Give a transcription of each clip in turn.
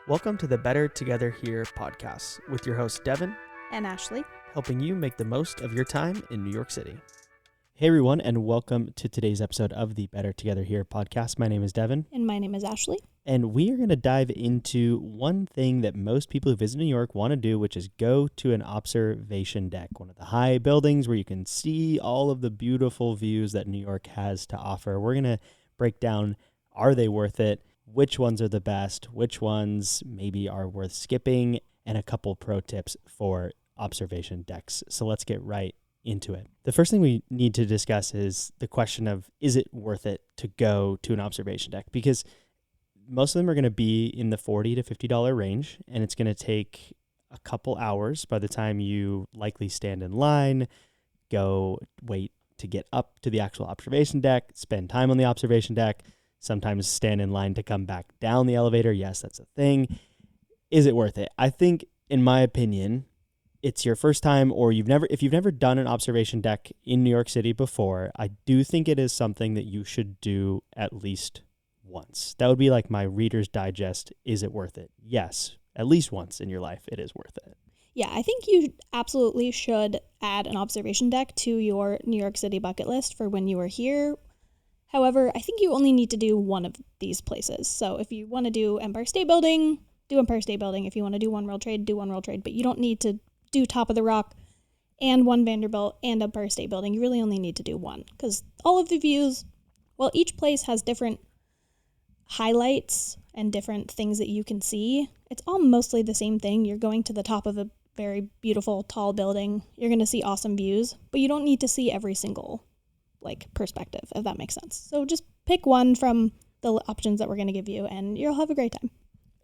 Welcome to the Better Together Here podcast with your hosts Devin and Ashley, helping you make the most of your time in New York City. Hey everyone, and welcome to today's episode of the Better Together Here podcast. My name is Devin. And my name is Ashley. And we are going to dive into one thing that most people who visit New York want to do, which is go to an observation deck, one of the high buildings where you can see all of the beautiful views that New York has to offer. We're going to break down, are they worth it? Which ones are the best? Which ones maybe are worth skipping? And a couple pro tips for observation decks. So let's get right into it. The first thing we need to discuss is the question of, is it worth it to go to an observation deck? Because most of them are going to be in the $40 to $50 range, and it's going to take a couple hours by the time you likely stand in line, go wait to get up to the actual observation deck, spend time on the observation deck, sometimes stand in line to come back down the elevator. Yes, that's a thing. Is it worth it? I think, in my opinion, it's your first time, or if you've never done an observation deck in New York City before, I do think it is something that you should do at least once. That would be like my Reader's Digest. Is it worth it? Yes, at least once in your life, it is worth it. Yeah, I think you absolutely should add an observation deck to your New York City bucket list for when you are here. However, I think you only need to do one of these places. So if you want to do Empire State Building, do Empire State Building. If you want to do One World Trade, do One World Trade. But you don't need to do Top of the Rock and One Vanderbilt and Empire State Building. You really only need to do one, because all of the views, well, each place has different highlights and different things that you can see. It's all mostly the same thing. You're going to the top of a very beautiful, tall building. You're going to see awesome views, but you don't need to see every single perspective, if that makes sense. So just pick one from the options that we're going to give you, and you'll have a great time.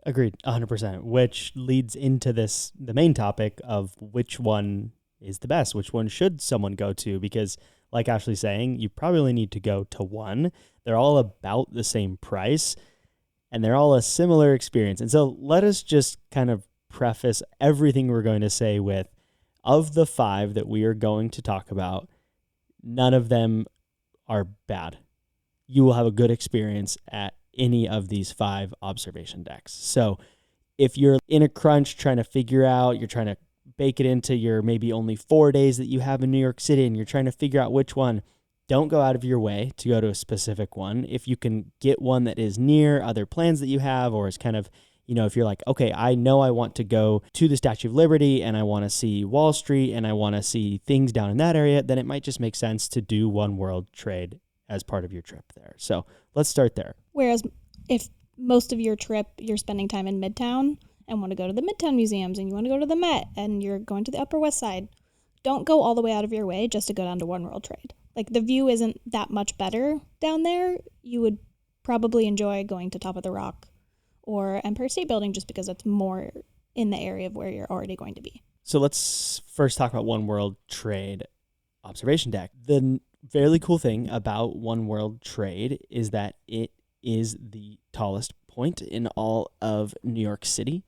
Agreed, 100%, which leads into the main topic of which one is the best, which one should someone go to, because like Ashley's saying, you probably only need to go to one. They're all about the same price, and they're all a similar experience. And so let us just kind of preface everything we're going to say with, of the five that we are going to talk about, none of them are bad. You will have a good experience at any of these five observation decks. So if you're in a crunch trying to figure out, you're trying to bake it into your maybe only 4 days that you have in New York City, and you're trying to figure out which one, don't go out of your way to go to a specific one. If you can get one that is near other plans that you have, or is kind of, if you're like, okay, I know I want to go to the Statue of Liberty and I want to see Wall Street and I want to see things down in that area, then it might just make sense to do One World Trade as part of your trip there. So let's start there. Whereas if most of your trip you're spending time in Midtown and want to go to the Midtown museums, and you want to go to the Met, and you're going to the Upper West Side, don't go all the way out of your way just to go down to One World Trade. The view isn't that much better down there. You would probably enjoy going to Top of the Rock or Empire State Building just because it's more in the area of where you're already going to be. So let's first talk about One World Trade observation deck. The fairly cool thing about One World Trade is that it is the tallest point in all of New York City.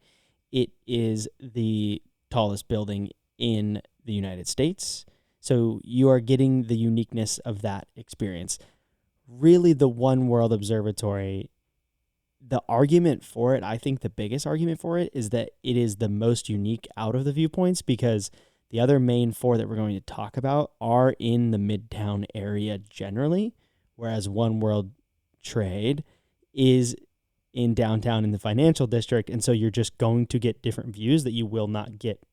It is the tallest building in the United States. So you are getting the uniqueness of that experience. Really, the One World Observatory, the argument for it, I think the biggest argument for it, is that it is the most unique out of the viewpoints, because the other main four that we're going to talk about are in the Midtown area generally, whereas One World Trade is in downtown in the financial district. And so you're just going to get different views that you will not get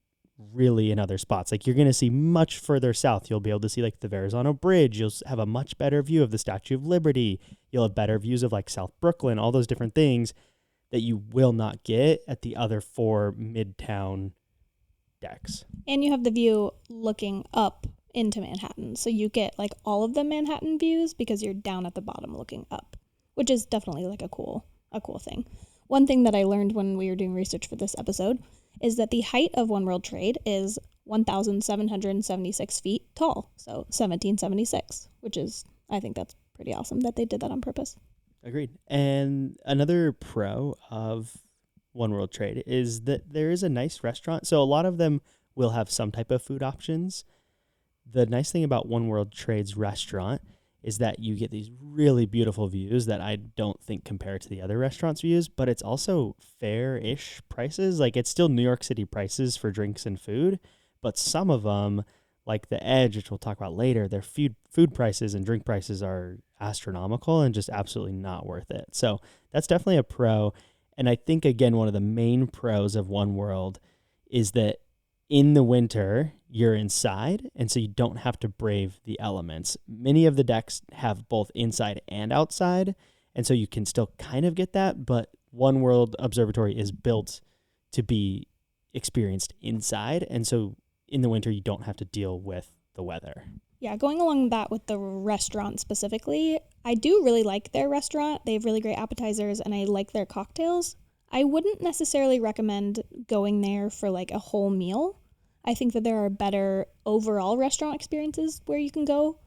really in other spots. You're going to see much further south. You'll be able to see the Verrazano Bridge. You'll have a much better view of the Statue of Liberty. You'll have better views of South Brooklyn, all those different things that you will not get at the other four Midtown decks. And you have the view looking up into Manhattan. So you get all of the Manhattan views because you're down at the bottom looking up, which is definitely a cool thing. One thing that I learned when we were doing research for this episode is that the height of One World Trade is 1,776 feet tall. So 1776, which is, I think that's pretty awesome that they did that on purpose. Agreed. And another pro of One World Trade is that there is a nice restaurant. So a lot of them will have some type of food options. The nice thing about One World Trade's restaurant is that you get these really beautiful views that I don't think compare to the other restaurants' views, but it's also fair-ish prices. Like, it's still New York City prices for drinks and food, but some of them, like the Edge, which we'll talk about later, their food prices and drink prices are astronomical and just absolutely not worth it. So that's definitely a pro. And I think, again, one of the main pros of One World is that in the winter, you're inside, and so you don't have to brave the elements. Many of the decks have both inside and outside, and so you can still kind of get that, but One World Observatory is built to be experienced inside, and so in the winter, you don't have to deal with the weather. Yeah, going along that with the restaurant specifically, I do really like their restaurant. They have really great appetizers, and I like their cocktails. I wouldn't necessarily recommend going there for like a whole meal. I think that there are better overall restaurant experiences where you can go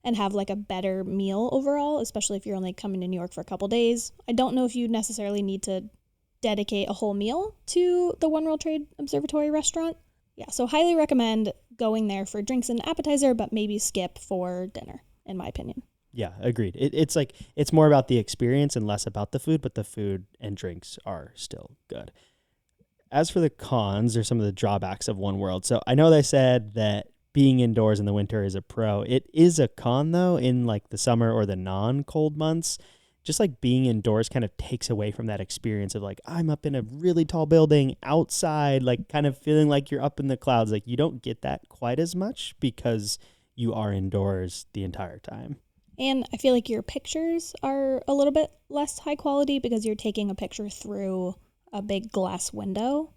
and have like a better meal overall, especially if you're only coming to New York for a couple days. I don't know if you necessarily need to dedicate a whole meal to the One World Trade Observatory restaurant. Yeah, so highly recommend going there for drinks and appetizer, but maybe skip for dinner, in my opinion. Yeah, agreed. It's more about the experience and less about the food, but the food and drinks are still good. As for the cons or some of the drawbacks of One World, so I know they said that being indoors in the winter is a pro. It is a con, though, in like the summer or the non-cold months. Just like being indoors kind of takes away from that experience of like, I'm up in a really tall building outside, like kind of feeling like you're up in the clouds. Like you don't get that quite as much because you are indoors the entire time. And I feel like your pictures are a little bit less high quality because you're taking a picture through a big glass window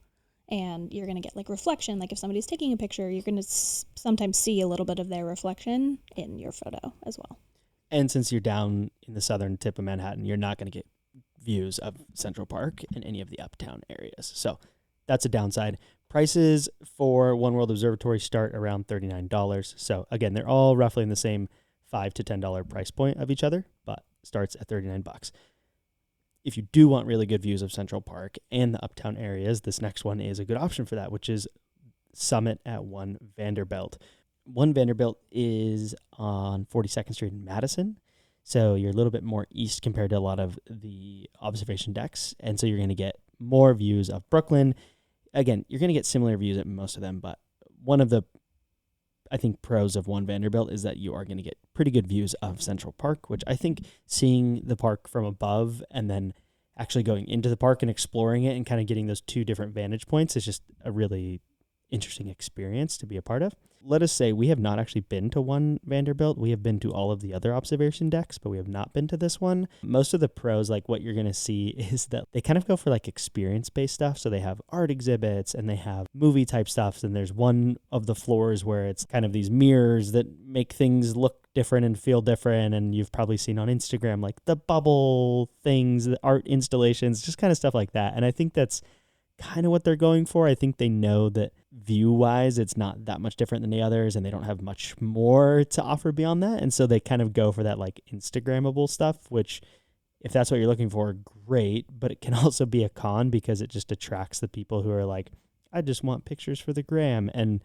and you're going to get like reflection. Like if somebody's taking a picture, you're going to sometimes see a little bit of their reflection in your photo as well. And since you're down in the southern tip of Manhattan, you're not going to get views of Central Park and any of the uptown areas. So that's a downside. Prices for One World Observatory start around $39. So again, they're all roughly in the same $5 to $10 price point of each other, but starts at $39. If you do want really good views of Central Park and the uptown areas, this next one is a good option for that, which is Summit at One Vanderbilt. One Vanderbilt is on 42nd Street in Madison, so you're a little bit more east compared to a lot of the observation decks, and so you're going to get more views of Brooklyn. Again, you're going to get similar views at most of them, but one of the, I think, pros of One Vanderbilt is that you are going to get pretty good views of Central Park, which I think seeing the park from above and then actually going into the park and exploring it and kind of getting those two different vantage points is just a really interesting experience to be a part of. Let us say we have not actually been to One Vanderbilt. We have been to all of the other observation decks, but we have not been to this one. Most of the pros, like what you're going to see is that they kind of go for like experience-based stuff. So they have art exhibits and they have movie type stuff. And there's one of the floors where it's kind of these mirrors that make things look different and feel different. And you've probably seen on Instagram, like the bubble things, the art installations, just kind of stuff like that. And I think that's kind of what they're going for. I think they know that view-wise, it's not that much different than the others, and they don't have much more to offer beyond that. And so they kind of go for that like Instagrammable stuff, which if that's what you're looking for, great. But it can also be a con because it just attracts the people who are like, I just want pictures for the gram, and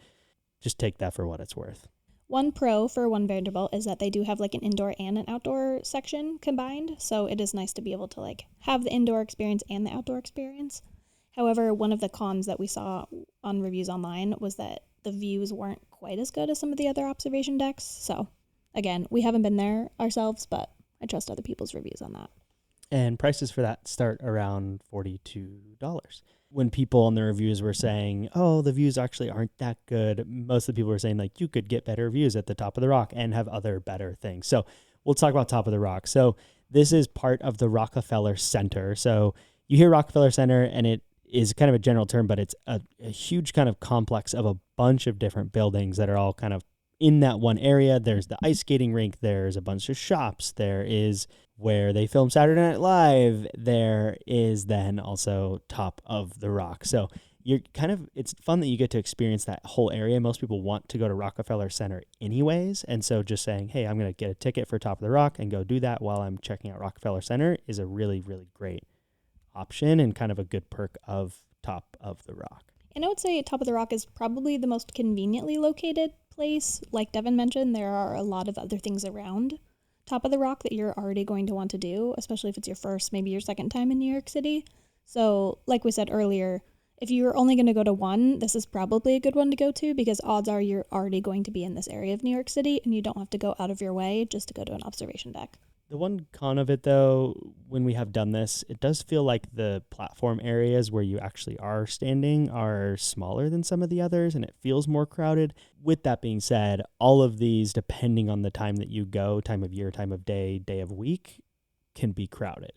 just take that for what it's worth. One pro for One Vanderbilt is that they do have like an indoor and an outdoor section combined. So it is nice to be able to like have the indoor experience and the outdoor experience. However, one of the cons that we saw on reviews online was that the views weren't quite as good as some of the other observation decks. So, again, we haven't been there ourselves, but I trust other people's reviews on that. And prices for that start around $42. When people on the reviews were saying, oh, the views actually aren't that good, most of the people were saying, like, you could get better views at the top of the rock and have other better things. So we'll talk about top of the rock. So this is part of the Rockefeller Center. So you hear Rockefeller Center, and it is kind of a general term, but it's a huge kind of complex of a bunch of different buildings that are all kind of in that one area. There's the ice skating rink. There's a bunch of shops. There is where they film Saturday Night Live. There is then also top of the rock. So you're kind of, it's fun that you get to experience that whole area. Most people want to go to Rockefeller Center anyways. And so just saying, hey, I'm going to get a ticket for top of the rock and go do that while I'm checking out Rockefeller Center is a really, really great option and kind of a good perk of top of the rock. And I would say top of the rock is probably the most conveniently located place. Like Devin mentioned, there are a lot of other things around Top of the Rock that you're already going to want to do, especially if it's your first, maybe your second time in New York City. So like we said earlier, if you're only going to go to one, this is probably a good one to go to because odds are you're already going to be in this area of New York City and you don't have to go out of your way just to go to an observation deck. The one con of it, though, when we have done this, it does feel like the platform areas where you actually are standing are smaller than some of the others, and it feels more crowded. With that being said, all of these, depending on the time that you go, time of year, time of day, day of week, can be crowded.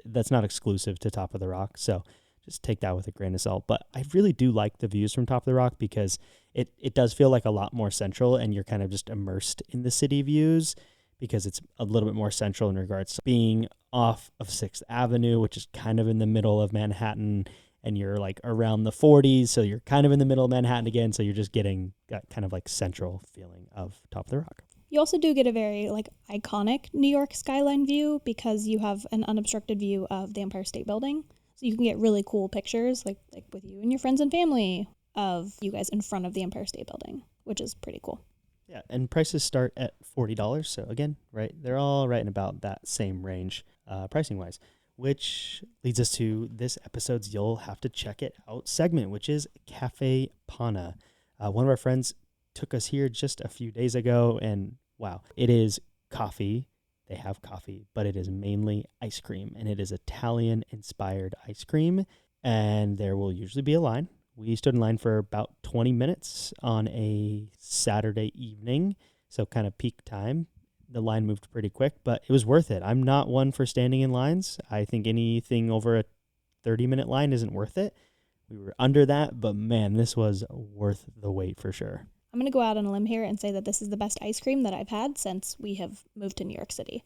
That's not exclusive to Top of the Rock, so just take that with a grain of salt. But I really do like the views from Top of the Rock because it does feel like a lot more central, and you're kind of just immersed in the city views, because it's a little bit more central in regards to being off of 6th Avenue, which is kind of in the middle of Manhattan, and you're like around the 40s, so you're kind of in the middle of Manhattan again, so you're just getting that kind of like central feeling of Top of the Rock. You also do get a very like iconic New York skyline view because you have an unobstructed view of the Empire State Building. So you can get really cool pictures like with you and your friends and family of you guys in front of the Empire State Building, which is pretty cool. Yeah, and prices start at $40. So again, right, they're all right in about that same range pricing wise, which leads us to this episode's You'll Have to Check It Out segment, which is Cafe Pana. One of our friends took us here just a few days ago, and wow, it is coffee. They have coffee, but it is mainly ice cream, and it is Italian-inspired ice cream, and there will usually be a line. We stood in line for about 20 minutes on a Saturday evening, so kind of peak time. The line moved pretty quick, but it was worth it. I'm not one for standing in lines. I think anything over a 30-minute line isn't worth it. We were under that, but man, this was worth the wait for sure. I'm going to go out on a limb here and say that this is the best ice cream that I've had since we have moved to New York City.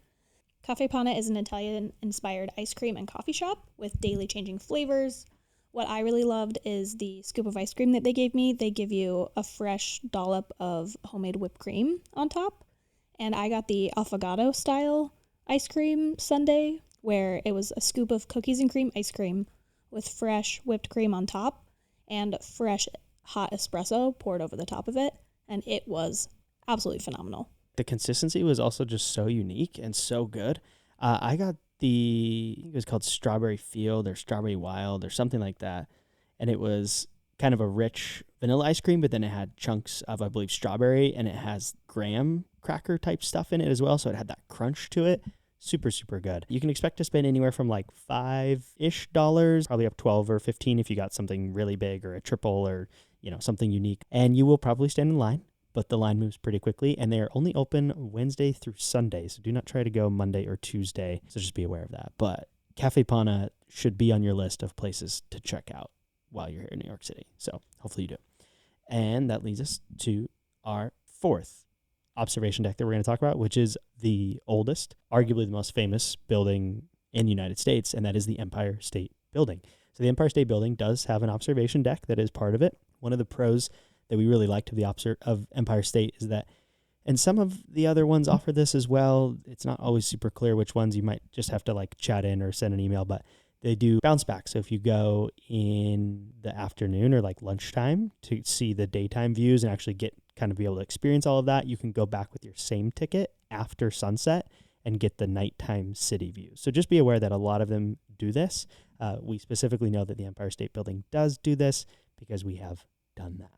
Cafe Pana is an Italian-inspired ice cream and coffee shop with daily changing flavors. What I really loved is the scoop of ice cream that they gave me. They give you a fresh dollop of homemade whipped cream on top. And I got the affogato style ice cream sundae, where it was a scoop of cookies and cream ice cream with fresh whipped cream on top and fresh hot espresso poured over the top of it. And it was absolutely phenomenal. The consistency was also just so unique and so good. I got I think it was called Strawberry Field or Strawberry Wild or something like that. And it was kind of a rich vanilla ice cream, but then it had chunks of, I believe, strawberry, and it has graham cracker type stuff in it as well. So it had that crunch to it. Super, super good. You can expect to spend anywhere from like $5-ish, probably up 12 or 15 if you got something really big or a triple or, something unique. And you will probably stand in line, but the line moves pretty quickly, and they are only open Wednesday through Sunday, so do not try to go Monday or Tuesday, so just be aware of that. But Cafe Pana should be on your list of places to check out while you're here in New York City, so hopefully you do. And that leads us to our fourth observation deck that we're going to talk about, which is the oldest, arguably the most famous building in the United States, and that is the Empire State Building. So the Empire State Building does have an observation deck that is part of it. One of the pros that we really liked of Empire State is that, and some of the other ones offer this as well. It's not always super clear which ones. You might just have to like chat in or send an email, but they do bounce back. So if you go in the afternoon or like lunchtime to see the daytime views and actually kind of be able to experience all of that, you can go back with your same ticket after sunset and get the nighttime city view. So just be aware that a lot of them do this. We specifically know that the Empire State Building does do this because we have done that.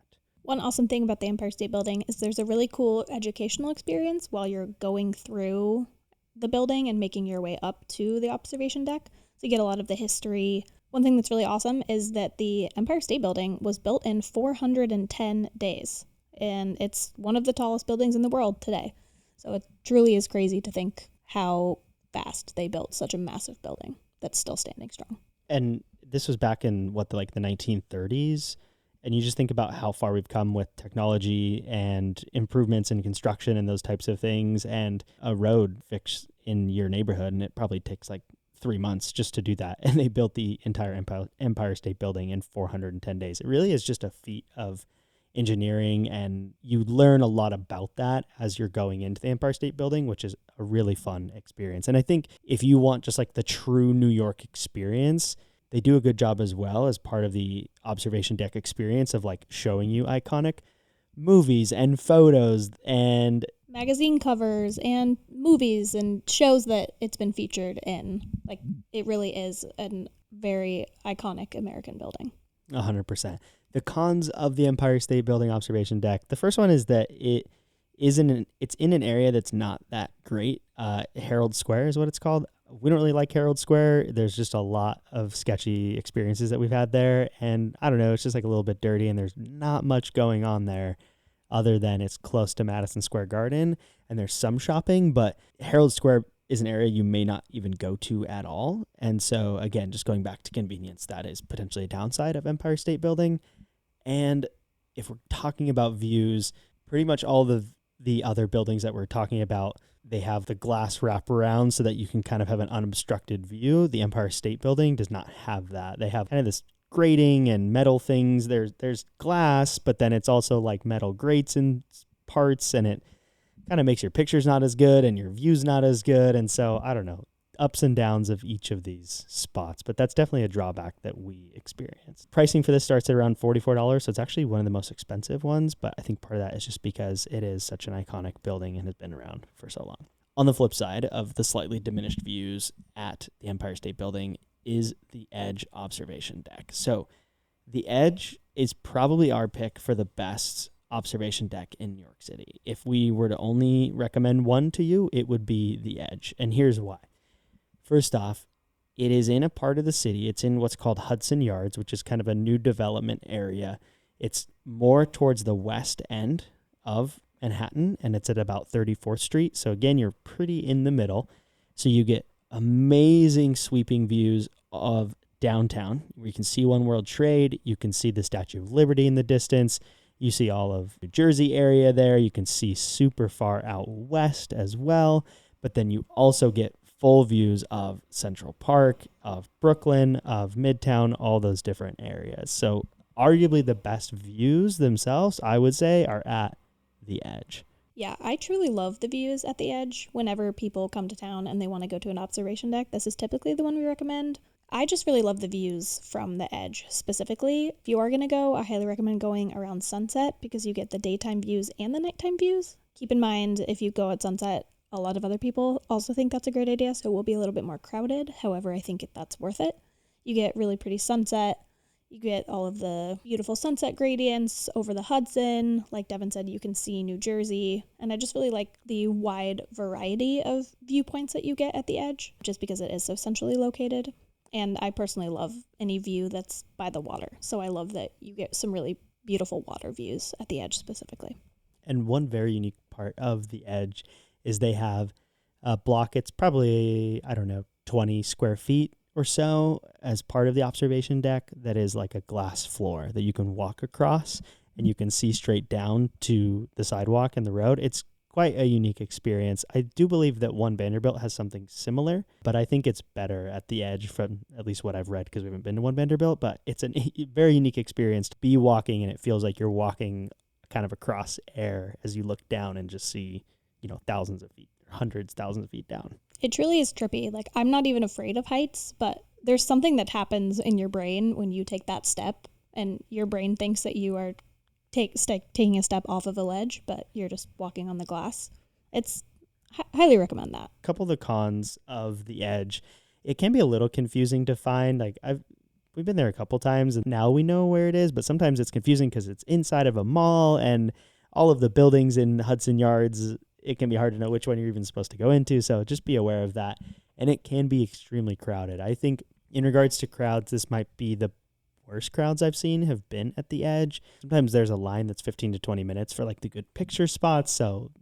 One awesome thing about the Empire State Building is there's a really cool educational experience while you're going through the building and making your way up to the observation deck. So you get a lot of the history. One thing that's really awesome is that the Empire State Building was built in 410 days, and it's one of the tallest buildings in the world today. So it truly is crazy to think how fast they built such a massive building that's still standing strong. And this was back in the 1930s. And you just think about how far we've come with technology and improvements in construction and those types of things, and a road fix in your neighborhood, and it probably takes like 3 months just to do that. And they built the entire Empire State Building in 410 days. It really is just a feat of engineering, and you learn a lot about that as you're going into the Empire State Building, which is a really fun experience. And I think if you want just like the true New York experience, they do a good job as well as part of the observation deck experience of like showing you iconic movies and photos and magazine covers and movies and shows that it's been featured in. Like, it really is a very iconic American building. 100%. The cons of the Empire State Building observation deck. The first one is that it's in an area that's not that great. Herald Square is what it's called. We don't really like Herald Square. There's just a lot of sketchy experiences that we've had there. And I don't know, it's just like a little bit dirty and there's not much going on there other than it's close to Madison Square Garden and there's some shopping, but Herald Square is an area you may not even go to at all. And so again, just going back to convenience, that is potentially a downside of Empire State Building. And if we're talking about views, pretty much all the other buildings that we're talking about, they have the glass wraparound so that you can kind of have an unobstructed view. The Empire State Building does not have that. They have kind of this grating and metal things. There's glass, but then it's also like metal grates in parts, and it kind of makes your pictures not as good and your views not as good. And so, I don't know, ups and downs of each of these spots, but that's definitely a drawback that we experience. Pricing for this starts at around $44, so it's actually one of the most expensive ones, but I think part of that is just because it is such an iconic building and has been around for so long. On the flip side of the slightly diminished views at the Empire State Building is the Edge observation deck. So the Edge is probably our pick for the best observation deck in New York City. If we were to only recommend one to you, it would be the Edge, and here's why. First off, it is in a part of the city. It's in what's called Hudson Yards, which is kind of a new development area. It's more towards the west end of Manhattan, and it's at about 34th Street. So again, you're pretty in the middle. So you get amazing sweeping views of downtown, where you can see One World Trade. You can see the Statue of Liberty in the distance. You see all of New Jersey area there. You can see super far out west as well. But then you also get full views of Central Park, of Brooklyn, of Midtown, all those different areas. So arguably the best views themselves, I would say, are at the Edge. Yeah, I truly love the views at the Edge. Whenever people come to town and they want to go to an observation deck, this is typically the one we recommend. I just really love the views from the Edge specifically. If you are going to go, I highly recommend going around sunset because you get the daytime views and the nighttime views. Keep in mind, if you go at sunset, a lot of other people also think that's a great idea, so it will be a little bit more crowded. However, I think that's worth it. You get really pretty sunset. You get all of the beautiful sunset gradients over the Hudson. Like Devin said, you can see New Jersey. And I just really like the wide variety of viewpoints that you get at the Edge, just because it is so centrally located. And I personally love any view that's by the water. So I love that you get some really beautiful water views at the Edge specifically. And one very unique part of the Edge is they have a block. It's probably, 20 square feet or so as part of the observation deck that is like a glass floor that you can walk across and you can see straight down to the sidewalk and the road. It's quite a unique experience. I do believe that One Vanderbilt has something similar, but I think it's better at the Edge from at least what I've read because we haven't been to One Vanderbilt, but it's a very unique experience to be walking and it feels like you're walking kind of across air as you look down and just see thousands of feet, thousands of feet down. It truly is trippy. Like, I'm not even afraid of heights, but there's something that happens in your brain when you take that step, and your brain thinks that you are taking a step off of a ledge, but you're just walking on the glass. It's highly recommend that. A couple of the cons of the Edge, it can be a little confusing to find. Like we've been there a couple times, and now we know where it is, but sometimes it's confusing because it's inside of a mall, and all of the buildings in Hudson Yards, it can be hard to know which one you're even supposed to go into, so just be aware of that. And it can be extremely crowded. I think in regards to crowds, this might be the worst crowds I've seen have been at the Edge. Sometimes there's a line that's 15 to 20 minutes for like the good picture spots, so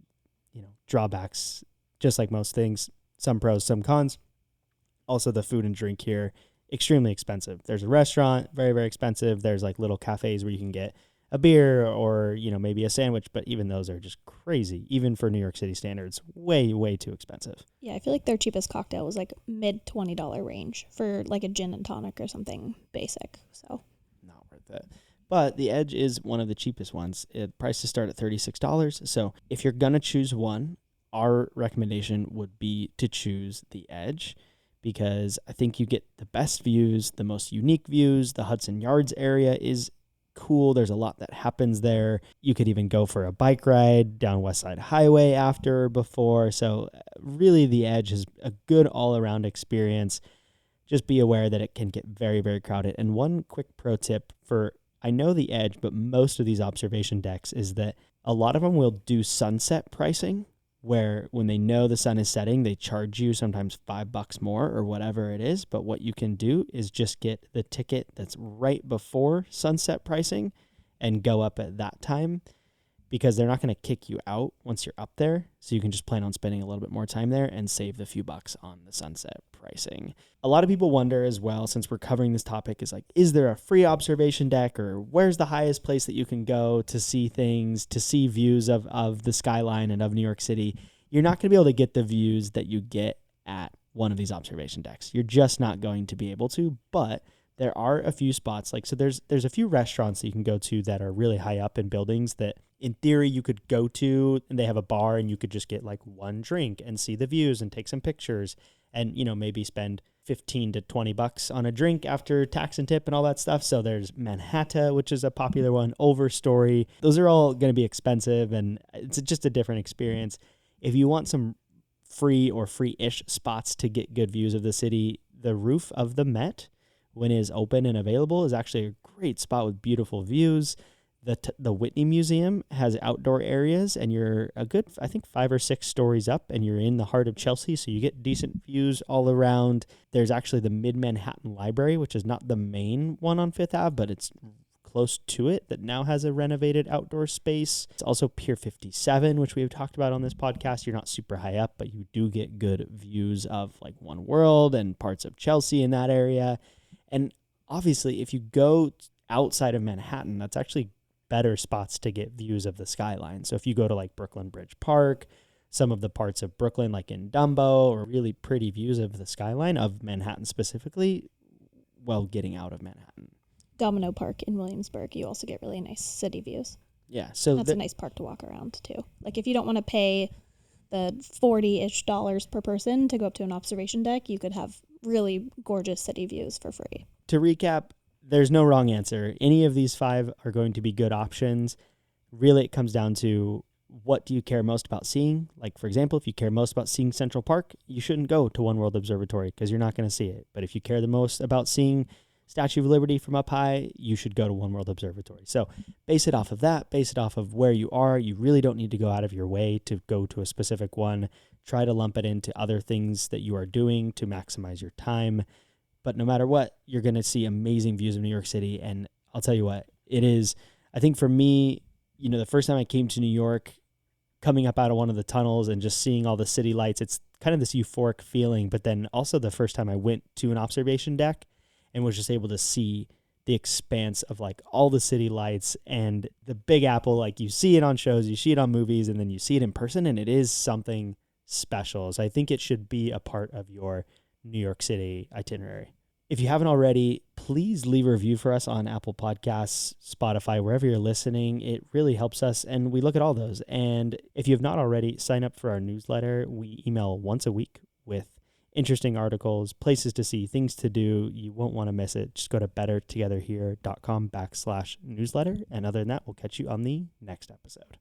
drawbacks, just like most things, some pros, some cons. Also, the food and drink here, extremely expensive. There's a restaurant, very, very expensive. There's like little cafes where you can get a beer or, maybe a sandwich, but even those are just crazy. Even for New York City standards, way, way too expensive. Yeah, I feel like their cheapest cocktail was like mid $20 range for like a gin and tonic or something basic. So not worth it. But the Edge is one of the cheapest ones. Prices start at $36. So if you're going to choose one, our recommendation would be to choose the Edge, because I think you get the best views, the most unique views. The Hudson Yards area is cool. There's a lot that happens there. You could even go for a bike ride down West Side Highway after or before. So really the Edge is a good all-around experience. Just be aware that it can get very, very crowded. And one quick pro tip for, I know the Edge, but most of these observation decks is that a lot of them will do sunset pricing, where when they know the sun is setting, they charge you sometimes $5 more or whatever it is. But what you can do is just get the ticket that's right before sunset pricing and go up at that time, because they're not going to kick you out once you're up there. So you can just plan on spending a little bit more time there and save the few bucks on the sunset pricing. A lot of people wonder as well, since we're covering this topic, is like, is there a free observation deck, or where's the highest place that you can go to see things, to see views of the skyline and of New York City? You're not going to be able to get the views that you get at one of these observation decks. You're just not going to be able to, but there are a few spots. Like, so there's a few restaurants that you can go to that are really high up in buildings that in theory you could go to, and they have a bar and you could just get like one drink and see the views and take some pictures and, you know, maybe spend $15 to $20 on a drink after tax and tip and all that stuff. So there's Manhattan, which is a popular one, Overstory. Those are all going to be expensive, and it's just a different experience. If you want some free or free-ish spots to get good views of the city, the roof of the Met, when it is open and available, is actually a great spot with beautiful views. The Whitney Museum has outdoor areas, and you're a good, I think, 5 or 6 stories up, and you're in the heart of Chelsea, so you get decent views all around. There's actually the Mid-Manhattan Library, which is not the main one on 5th Ave, but it's close to it, that now has a renovated outdoor space. It's also Pier 57, which we have talked about on this podcast. You're not super high up, but you do get good views of like One World and parts of Chelsea in that area. And obviously, if you go outside of Manhattan, that's actually better spots to get views of the skyline. So if you go to like Brooklyn Bridge Park, some of the parts of Brooklyn, like in Dumbo, or really pretty views of the skyline of Manhattan specifically, while getting out of Manhattan. Domino Park in Williamsburg, you also get really nice city views. Yeah, so that's a nice park to walk around too. Like if you don't want to pay the $40-ish per person to go up to an observation deck, you could have really gorgeous city views for free. To recap, there's no wrong answer. Any of these 5 are going to be good options. Really, it comes down to, what do you care most about seeing? Like, for example, if you care most about seeing Central Park, you shouldn't go to One World Observatory because you're not going to see it. But if you care the most about seeing Statue of Liberty from up high, you should go to One World Observatory. So base it off of that, base it off of where you are. You really don't need to go out of your way to go to a specific one. Try to lump it into other things that you are doing to maximize your time. But no matter what, you're going to see amazing views of New York City. And I'll tell you what, it is, I think for me, you know, the first time I came to New York, coming up out of one of the tunnels and just seeing all the city lights, it's kind of this euphoric feeling. But then also the first time I went to an observation deck and was just able to see the expanse of like all the city lights and the Big Apple, like you see it on shows, you see it on movies, and then you see it in person, and it is something special. So I think it should be a part of your New York City itinerary. If you haven't already, please leave a review for us on Apple Podcasts, Spotify, wherever you're listening. It really helps us, and we look at all those. And if you have not already, sign up for our newsletter. We email once a week with interesting articles, places to see, things to do. You won't want to miss it. Just go to bettertogetherhere.com/newsletter. And other than that, we'll catch you on the next episode.